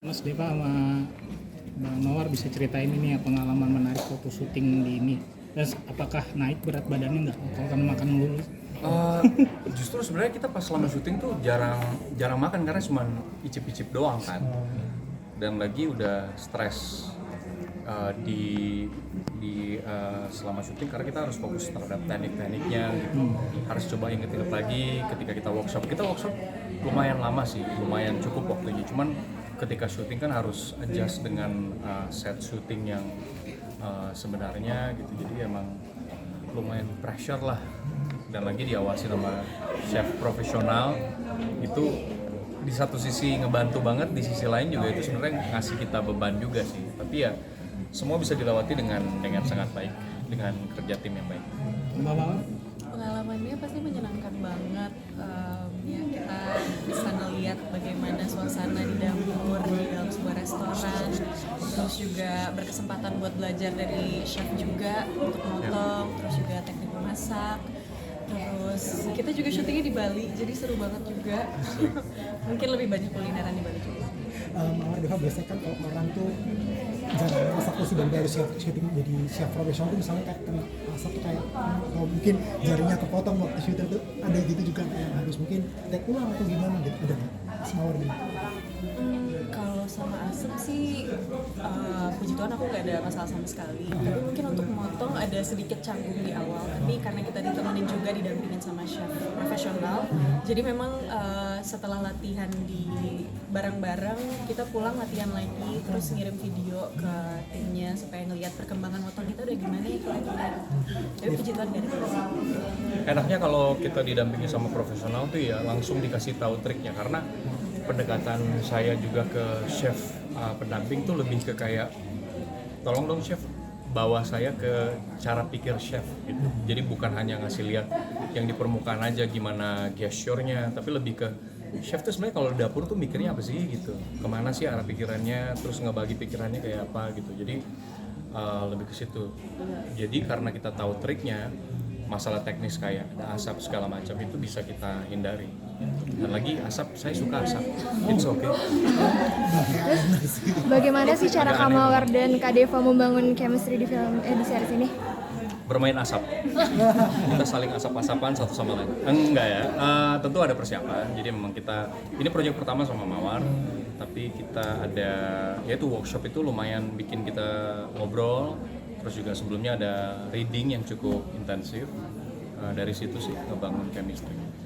Mas Deva sama Bang Mawar bisa ceritain ini ya pengalaman menarik waktu syuting di ini. Dan apakah naik berat badannya nggak kalau kan makan mulu? Justru sebenarnya kita pas selama syuting tuh jarang makan karena cuma icip-icip doang kan. Dan lagi udah stres di selama syuting karena kita harus fokus terhadap teknik-tekniknya gitu. Harus coba inget-inget lagi ketika kita workshop. Kita workshop lumayan lama sih, lumayan cukup waktunya. Cuman ketika syuting kan harus adjust dengan set syuting yang sebenarnya gitu. Jadi emang lumayan pressure lah. Dan lagi diawasi sama chef profesional itu di satu sisi ngebantu banget, di sisi lain juga itu sebenarnya ngasih kita beban juga sih. Tapi ya semua bisa dilewati dengan sangat baik, dengan kerja tim yang baik. Mbak Mawar? Pengalamannya pasti menyenangkan banget. Ya kita bisa ngeliat bagaimana suasana di dapur di dalam sebuah restoran, terus juga berkesempatan buat belajar dari chef juga untuk motong, terus juga teknik memasak. Terus kita juga syutingnya di Bali, jadi seru banget juga. Mungkin lebih banyak kulineran di Bali juga. Mawar Deva biasanya kan kalau orang tuh jarang masak tuh sudah dari syuting jadi chef profesional tuh misalnya kayak kena masak tuh kayak kalau mungkin jarinya kepotong waktu syuting tuh ada gitu juga kayak harus mungkin take ulang atau gimana gitu, ada nggak Mas Mawar gitu? Kalau sama Asep sih, puji Tuhan aku nggak ada masalah sama sekali. Tapi mungkin untuk memotong ada sedikit canggung di awal. Tapi karena kita ditemenin juga didampingin sama chef profesional, jadi memang setelah latihan di bareng-bareng, kita pulang latihan lagi, terus ngirim video ke timnya supaya ngelihat perkembangan motong kita udah gimana ya kira-kira. Tapi puji Tuhan nggak ada masalah. Enaknya kalau kita didampingi sama profesional tuh ya langsung dikasih tahu triknya, karena pendekatan saya juga ke chef pendamping tuh lebih ke kayak tolong dong chef bawa saya ke cara pikir chef gitu. Jadi bukan hanya ngasih lihat yang di permukaan aja gimana gesture-nya, tapi lebih ke chef tuh sebenarnya kalau di dapur tuh mikirnya apa sih gitu, kemana sih arah pikirannya, terus ngebagi pikirannya kayak apa gitu. Jadi lebih ke situ. Jadi karena kita tahu triknya, masalah teknis kayak ada asap segala macam itu bisa kita hindari. Dan lagi asap, saya suka asap, it's okay. Bagaimana sih cara Kak Mawar dan Kak Deva membangun chemistry di di series ini? Bermain asap, kita saling asap-asapan satu sama lain. Enggak ya, tentu ada persiapan. Jadi memang kita, ini proyek pertama sama Mawar, tapi kita ada, yaitu workshop itu lumayan bikin kita ngobrol. Terus juga sebelumnya ada reading yang cukup intensif. Dari situ sih ngebangun chemistry.